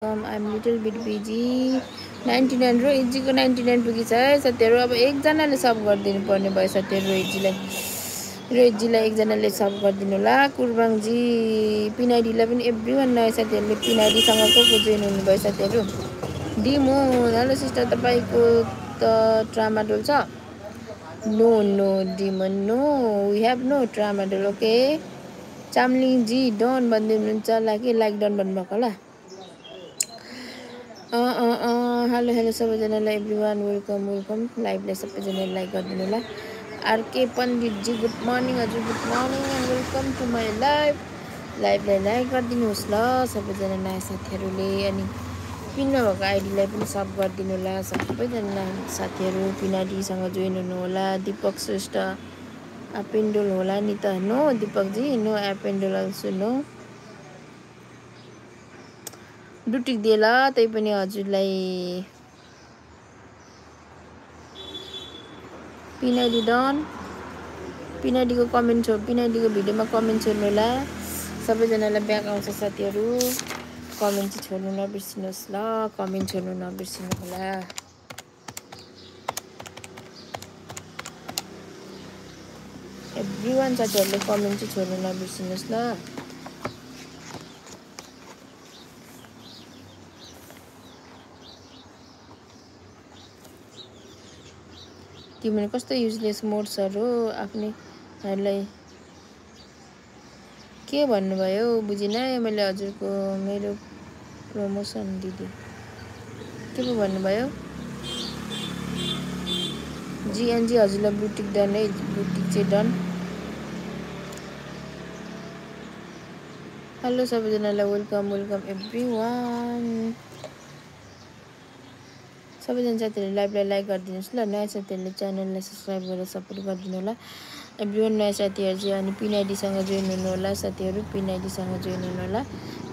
I'm little bit busy. 99 रोहितजीको 99 पुगिछ है साथीहरू। अब एकजनाले सब गरिदिनु पर्ने भयो साथीहरू। रोहितजीलाई एकजनाले सब गरिदिनु होला। कुर्बाङजी पिनाडीलाई पनि एभ्रीवान नयाँ साथीहरूले पिनाडीसँग को जोइन हुनुभयो साथीहरू। डिमो हेलो सिस्टर, तपाईँको त ट्रामाडोल छ? नो नो डिमो no, we have no tramadol. Okay चामलिङजी डन भन्दै हुनुहुन्छ, लाइक डन भन्नुभएको होला। हेलो हेलो सबैजनालाई, एभ्रिवान वेलकम लाइभलाई सबैजनाले लाइक गरिदिनु होला। आरके पण्डितजी गुड मर्निङ हजुर, good morning and welcome to my लाइभलाई लाइक गरिदिनुहोस् ल सबैजना नयाँ साथीहरूले। अनि पिनमा भएको आइडीलाई पनि सब गरिदिनु होला सबैजना साथीहरू। पिनाडीसँग जोइन हुनु होला। दिपक श्रेष्ठ एपेन्डोल होला नि त? No Dipak ji, no Ependol also no. डुटिक दिए ल त्यही पनि हजुरलाई। पिनाडी डन, पिनाडीको कमेन्ट पिनाडीको भिडियोमा कमेन्ट छोड्नु होला। सबैजनालाई ब्याक आउँछ साथीहरू। कमेन्ट चाहिँ छोड्नु नबिर्सिनुहोस् ल, कमेन्ट छोड्नु नबिर्सिनु होला। एभ्रिवान साथीहरूले कमेन्ट चाहिँ छोड्नु नबिर्सिनुहोस् ल। तिमीले कस्तो युजलेस मोड्सहरू आफ्नैहरूलाई के भन्नुभयो बुझिनँ मैले हजुरको। मेरो प्रमोसन दिदी के पो भन्नुभयो? जिएनजी हजुरलाई बुटिक डन है, बुटिक चाहिँ डन। हेलो सबैजनालाई वेलकम एभ्रिवान। सबैजना साथीहरूले लाइभलाई लाइक गरिदिनुहोस् ल। नयाँ साथीहरूले च्यानललाई सब्सक्राइब गरेर सपोर्ट गरिदिनु होला एभ्रिवान। नयाँ साथीहरू चाहिँ अनि पिनाडीसँग जोइन हुनु होला साथीहरू। पिनाडीसँग जोइन हुनु होला।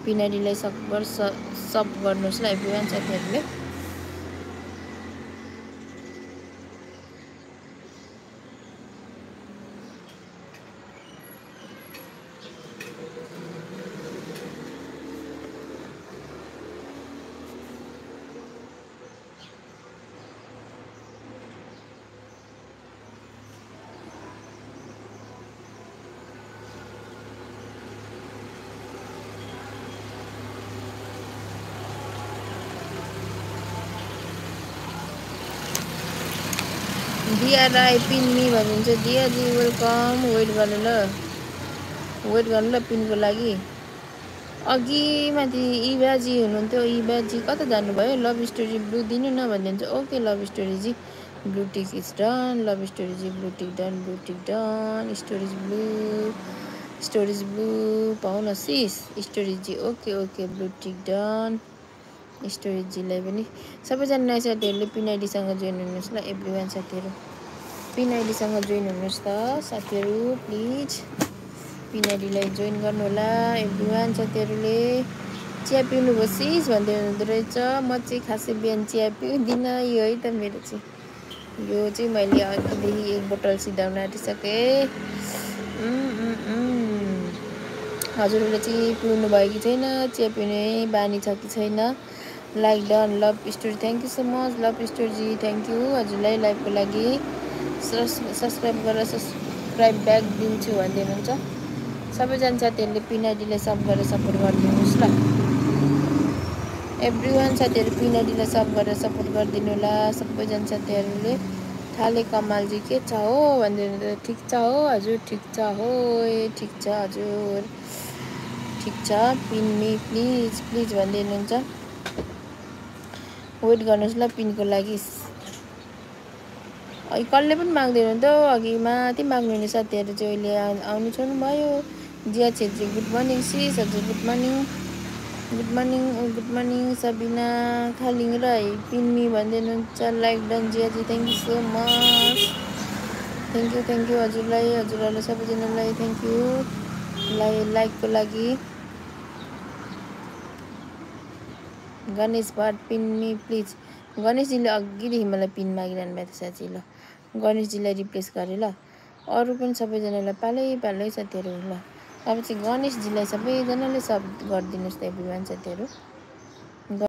पिनाडीलाई सब गर्नुहोस् ल एभ्रिवान साथीहरूले। दिया राई पिन्नी भन्नुहुन्छ। दियाजी वेलकम। वेट गर्नु ल पिनको लागि। अघि माथि इबाजी हुनुहुन्थ्यो, इबाजी कता जानुभयो? लभ स्टोरी ब्लू दिनु न भनिदिन्छ। Okay love story ji blue tick is done. Love story ji blue tick done, स्टोरेज ब्लू पाउन सिस स्टोरेजी। ओके ब्लू टिक डन स्टोरेजीलाई पनि। सबैजना नयाँ साथीहरूले पिनाडीसँग जोइन हुनुहोस् ल एभ्रिवान साथीहरू। पिनाडीसँग जोइन हुनुहोस् त साथीहरू प्लिज। पिनाडीलाई जोइन गर्नु होला एभ्रिवान साथीहरूले। चिया पिउनुभयो सिस भन्दै हुनुहुँदो रहेछ। म चाहिँ खासै बिहान चिया पिउँदिनँ। यो है त मेरो चाहिँ, यो चाहिँ मैले अघिदेखि एक बोतल सिधाउन आँटिसकेँ। हजुरहरूले चाहिँ पिउनु भयो कि छैन? चिया पिउने बानी छ कि छैन? Like done. Love story thank you so much. Love story ji thank you हजुरलाई लाइभको लागि। सब्सक्राइब गरेर सब्सक्राइब ब्याक दिन्छु भन्दै हुनुहुन्छ। सबैजना साथीहरूले पिनाडीलाई सब गरेर सपोर्ट गरिदिनुहोस् ल एभ्रिवान साथीहरू। पिनाडीलाई सब गरेर सपोर्ट गरिदिनु होला सबैजना साथीहरूले। थाले कमालजी के छ हो भन्दै हुनुहुन्छ। ठिक छ हो हजुर, ठिक छ हो, ठिक छ हजुर, ठिक छ। पिन मी प्लिज भन्दै हुनुहुन्छ। वेट गर्नुहोस् ल पिनको लागि। कसले पनि माग्दै हुनुहुन्थ्यो अघि माथि माग्नुहुने साथीहरू चाहिँ अहिले आउनु छोड्नु भयो। जिया छेत्री गुड मर्निङ सिस हजुर, गुड मर्निङ सबिना खालिङ राई पिन्मी भन्दै हुनुहुन्छ। Like done Jiyaji thank you so much. Thank you हजुरहरूलाई सबैजनालाई थ्याङ्क यू लाइकको लागि। गणेश भट्ट पिन्मी प्लिज। गणेशजीले अघिदेखि मलाई पिन मागिरहनु भएको थियो साथी। ल गणेशजीलाई रिप्लेस गरेँ ल। अरू पनि सबैजनालाई पालै साथीहरू ल। अब चाहिँ गणेशजीलाई सबैजनाले सब गरिदिनुहोस् त एभ्रिवान साथीहरू।